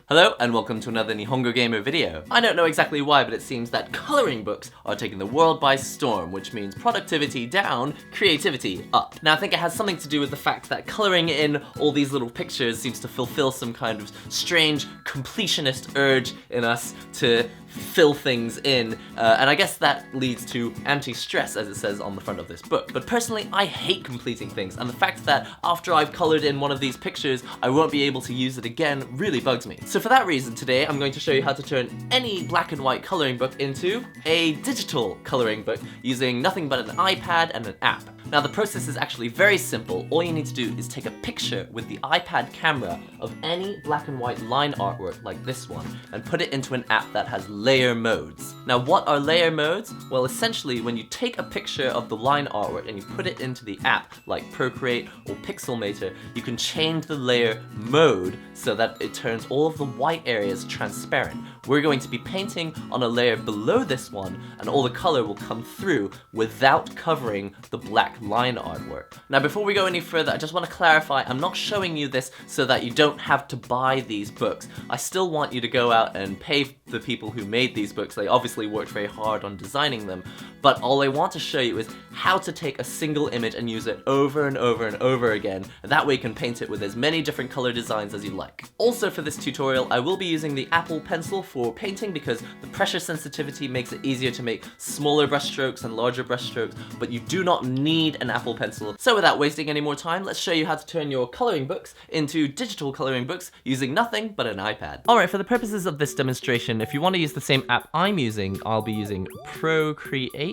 Hello and welcome to another NihongoGamer video. I don't know exactly why, but it seems that coloring books are taking the world by storm, which means productivity down, creativity up. Now I think it has something to do with the fact that coloring in all these little pictures seems to fulfill some kind of strange completionist urge in us to fill things in, and I guess that leads to anti-stress, as it says on the front of this book. But personally, I hate completing things, and the fact that after I've colored in one of these pictures, I won't be able to use it again really bugs me. So for that reason, today I'm going to show you how to turn any black and white coloring book into a digital coloring book using nothing but an iPad and an app. Now the process is actually very simple. All you need to do is take a picture with the iPad camera of any black and white line artwork like this one and put it into an app that has layer modes. Now what are layer modes? Well, essentially when you take a picture of the line artwork and you put it into the app like ProCreate or Pixelmator, you can change the layer mode so that it turns all of the white areas transparent. We're going to be painting on a layer below this one and all the color will come through without covering the black line artwork. Now before we go any further, I just want to clarify, I'm not showing you this so that you don't have to buy these books. I still want you to go out and pay the people who made these books. They obviously worked very hard on designing them, but all I want to show you is how to take a single image and use it over and over and over again, and that way you can paint it with as many different color designs as you like. Also for this tutorial, I will be using the Apple Pencil for painting because the pressure sensitivity makes it easier to make smaller brush strokes and larger brush strokes, but you do not need an Apple Pencil. So without wasting any more time, let's show you how to turn your coloring books into digital coloring books using nothing but an iPad. Alright, for the purposes of this demonstration, if you want to use the same app I'm using, I'll be using ProCreate.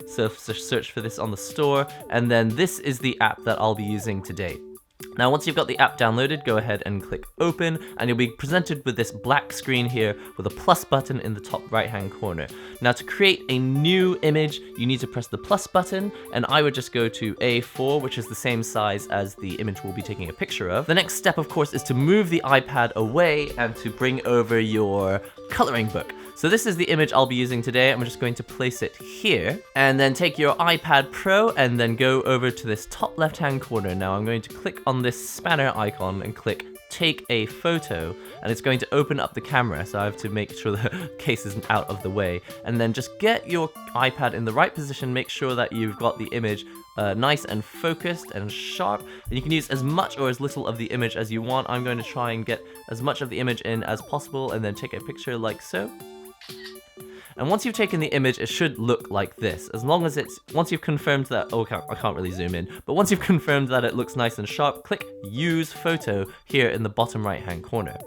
So search for this on the store, and then this is the app that I'll be using today. Now once you've got the app downloaded, go ahead and click open and you'll be presented with this black screen here with a plus button in the top right hand corner. Now to create a new image, you need to press the plus button, and I would just go to A4, which is the same size as the image we'll be taking a picture of. The next step of course is to move the iPad away and to bring over your coloring book. So this is the image I'll be using today. I'm just going to place it here and then take your iPad Pro and then go over to this top left hand corner. Now I'm going to click on this spanner icon and click take a photo, and it's going to open up the camera, so I have to make sure the case isn't out of the way, and then just get your iPad in the right position, make sure that you've got the image nice and focused and sharp, and you can use as much or as little of the image as you want. I'm going to try and get as much of the image in as possible and then take a picture like so. And once you've taken the image, it should look like this. As long as once you've confirmed that, I can't really zoom in, but once you've confirmed that it looks nice and sharp, click Use Photo here in the bottom right hand corner.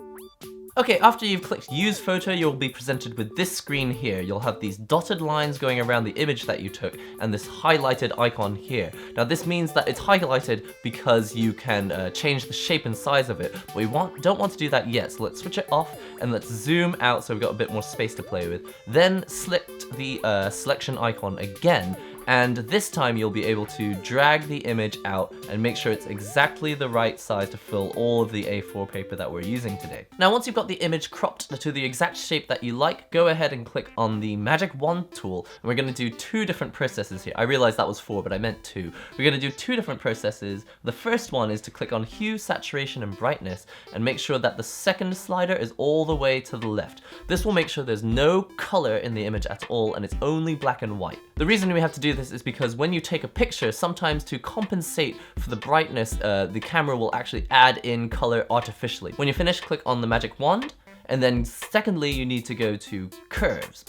Okay, after you've clicked Use Photo, you'll be presented with this screen here. You'll have these dotted lines going around the image that you took and this highlighted icon here. Now this means that it's highlighted because you can change the shape and size of it, but we don't want to do that yet, so let's switch it off and let's zoom out so we've got a bit more space to play with. Then select the selection icon again, and this time you'll be able to drag the image out and make sure it's exactly the right size to fill all of the A4 paper that we're using today. Now once you've got the image cropped to the exact shape that you like, go ahead and click on the magic wand tool, and we're going to do two different processes here. I realized that was 4, but I meant 2. We're going to do 2 different processes. The first one is to click on Hue, Saturation, and Brightness, and make sure that the second slider is all the way to the left. This will make sure there's no color in the image at all, and it's only black and white. The reason we have to do this is because when you take a picture, sometimes to compensate for the brightness, the camera will actually add in color artificially. When you finish, click on the magic wand, and then secondly, you need to go to Curves.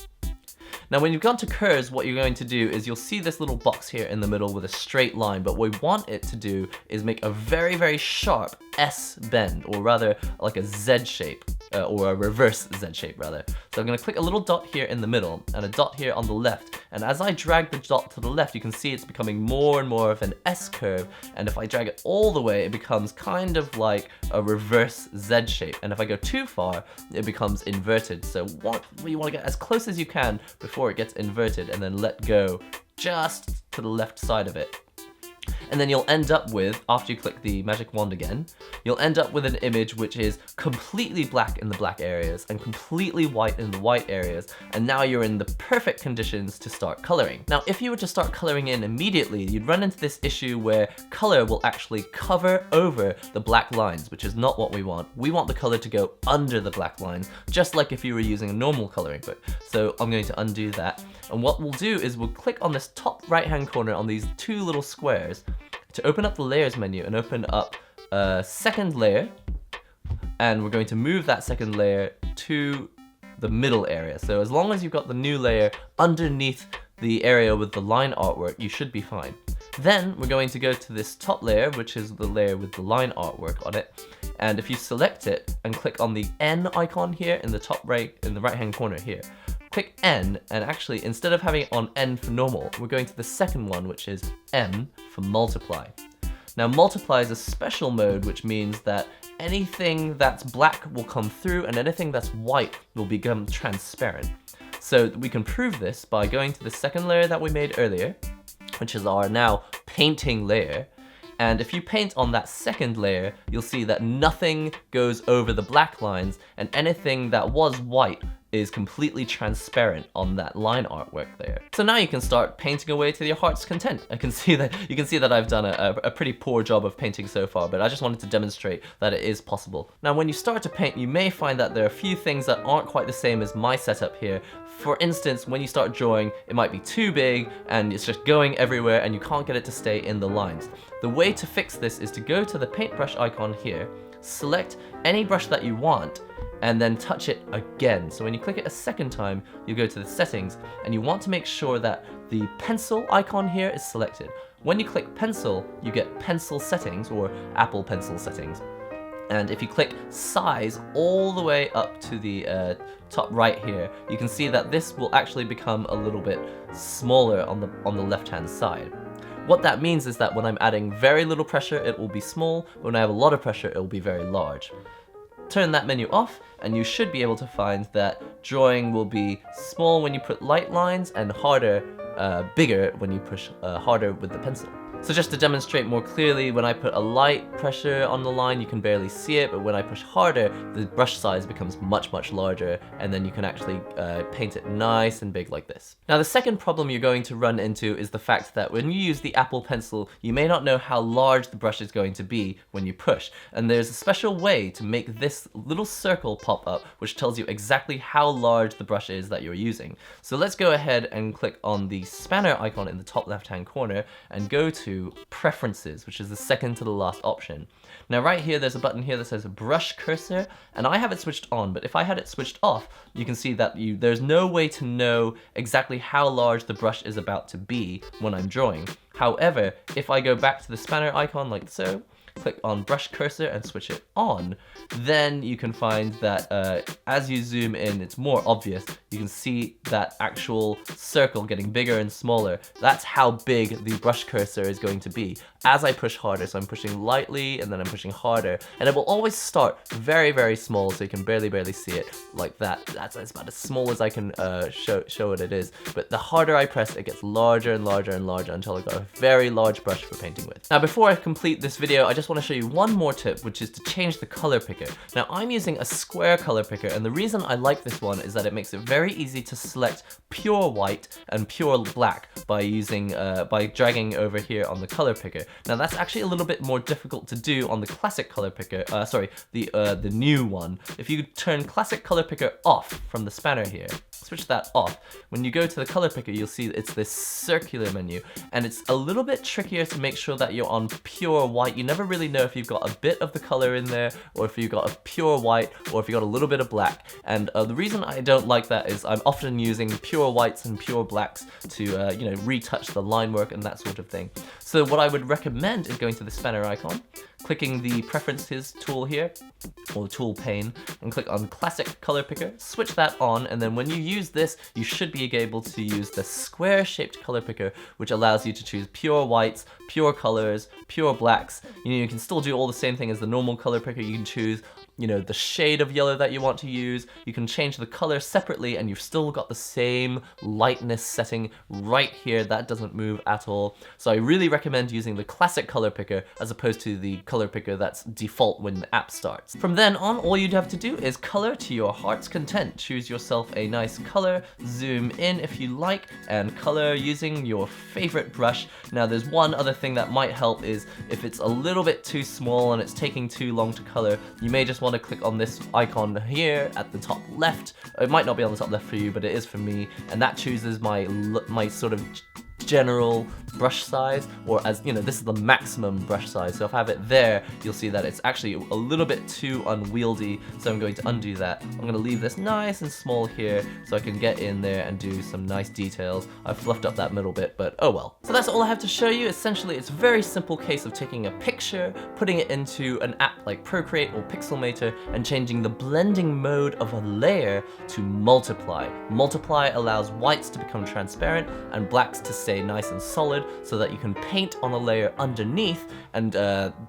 Now when you've gone to curves, what you're going to do is you'll see this little box here in the middle with a straight line, but what we want it to do is make a very, very sharp S bend, or rather like a Z shape, or a reverse Z shape rather. So I'm going to click a little dot here in the middle and a dot here on the left, and as I drag the dot to the left, you can see it's becoming more and more of an S curve, and if I drag it all the way, it becomes kind of like a reverse Z shape, and if I go too far, it becomes inverted. So you want to get as close as you can before it gets inverted, and then let go just to the left side of it. And then you'll end up with, after you click the magic wand again, you'll end up with an image which is completely black in the black areas and completely white in the white areas, and now you're in the perfect conditions to start coloring. Now, if you were to start coloring in immediately, you'd run into this issue where color will actually cover over the black lines, which is not what we want. We want the color to go under the black lines, just like if you were using a normal coloring book. So I'm going to undo that. And what we'll do is we'll click on this top right-hand corner on these two little squares to open up the layers menu and open up a second layer. And we're going to move that second layer to the middle area. So as long as you've got the new layer underneath the area with the line artwork, you should be fine. Then we're going to go to this top layer, which is the layer with the line artwork on it. And if you select it and click on the N icon here in the top right, in the right-hand corner here, click N, and actually instead of having it on N for normal, we're going to the second one, which is M for multiply. Now multiply is a special mode, which means that anything that's black will come through and anything that's white will become transparent. So we can prove this by going to the second layer that we made earlier, which is our now painting layer. And if you paint on that second layer, you'll see that nothing goes over the black lines and anything that was white is completely transparent on that line artwork there. So now you can start painting away to your heart's content. You can see that I've done a pretty poor job of painting so far, but I just wanted to demonstrate that it is possible. Now when you start to paint, you may find that there are a few things that aren't quite the same as my setup here. For instance, when you start drawing, it might be too big and it's just going everywhere and you can't get it to stay in the lines. The way to fix this is to go to the paintbrush icon here, select any brush that you want, and then touch it again. So when you click it a second time, you go to the settings, and you want to make sure that the pencil icon here is selected. When you click pencil, you get pencil settings, or Apple Pencil settings. And if you click size all the way up to the top right here, you can see that this will actually become a little bit smaller on the left-hand side. What that means is that when I'm adding very little pressure, it will be small. When I have a lot of pressure, it will be very large. Turn that menu off, and you should be able to find that drawing will be small when you put light lines and bigger when you push harder with the pencil. So just to demonstrate more clearly, when I put a light pressure on the line, you can barely see it, but when I push harder, the brush size becomes much, much larger, and then you can actually paint it nice and big like this. Now, the second problem you're going to run into is the fact that when you use the Apple Pencil, you may not know how large the brush is going to be when you push, and there's a special way to make this little circle pop up, which tells you exactly how large the brush is that you're using. So let's go ahead and click on the spanner icon in the top left-hand corner and go to Preferences, which is the second to the last option. Now right here, there's a button here that says Brush Cursor, and I have it switched on, but if I had it switched off, you can see that there's no way to know exactly how large the brush is about to be when I'm drawing. However, if I go back to the spanner icon like so, click on Brush Cursor and switch it on, then you can find that as you zoom in, it's more obvious. You can see that actual circle getting bigger and smaller. That's how big the brush cursor is going to be as I push harder. So I'm pushing lightly and then I'm pushing harder, and it will always start very, very small, so you can barely see it like that. That's about as small as I can show what it is. But the harder I press, it gets larger and larger and larger until I've got a very large brush for painting with. Now before I complete this video, I just want to show you one more tip, which is to change the color picker. Now I'm using a square color picker, and the reason I like this one is that it makes it very easy to select pure white and pure black by dragging over here on the color picker. Now that's actually a little bit more difficult to do on the classic color picker, the new one. If you turn classic color picker off from the spanner here, switch that off, when you go to the color picker, you'll see it's this circular menu, and it's a little bit trickier to make sure that you're on pure white. You never really know if you've got a bit of the color in there, or if you've got a pure white, or if you've got a little bit of black. And the reason I don't like that is I'm often using pure whites and pure blacks to retouch the line work and that sort of thing. So what I would recommend is going to the spanner icon, clicking the preferences tool here, or the tool pane, and click on classic color picker, switch that on, and then when you use this, you should be able to use the square shaped color picker, which allows you to choose pure whites, pure colors, pure blacks. You can still do all the same thing as the normal color picker. You can choose you know, the shade of yellow that you want to use. You can change the color separately and you've still got the same lightness setting right here. That doesn't move at all. So I really recommend using the classic color picker as opposed to the color picker that's default when the app starts. From then on, all you'd have to do is color to your heart's content. Choose yourself a nice color, zoom in if you like, and color using your favorite brush. Now there's one other thing that might help is if it's a little bit too small and it's taking too long to color, you may just want to click on this icon here at the top left. It might not be on the top left for you, but it is for me, and that chooses my sort of general brush size, or as you know, this is the maximum brush size. So if I have it there, you'll see that it's actually a little bit too unwieldy, so I'm going to undo that. I'm going to leave this nice and small here so I can get in there and do some nice details. I've fluffed up that middle bit, but oh well. So that's all I have to show you. Essentially, it's a very simple case of taking a picture, putting it into an app like ProCreate or Pixelmator, and changing the blending mode of a layer to multiply. Multiply allows whites to become transparent and blacks to stay nice and solid so that you can paint on a layer underneath and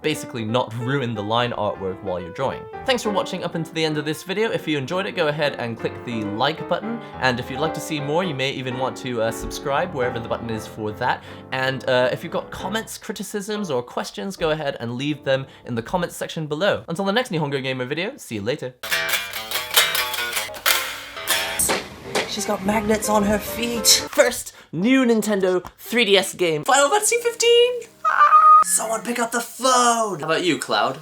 basically not ruin the line artwork while you're drawing. Thanks for watching up until the end of this video. If you enjoyed it, go ahead and click the like button, and if you'd like to see more, you may even want to subscribe wherever the button is for that. And if you've got comments, criticisms, or questions, go ahead and leave them in the comments section below. Until the next NihongoGamer video, see you later. She's got magnets on her feet. First, new Nintendo 3DS game, Final Fantasy 15! Ah! Someone pick up the phone! How about you, Cloud?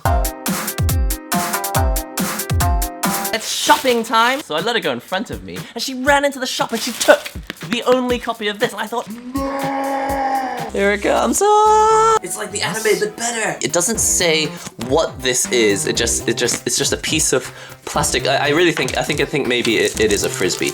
It's shopping time! So I let her go in front of me, and she ran into the shop and she took the only copy of this, and I thought, no! Here it comes. Ah! It's like the anime, but better. It doesn't say what this is. It's just a piece of plastic. I think maybe it is a frisbee.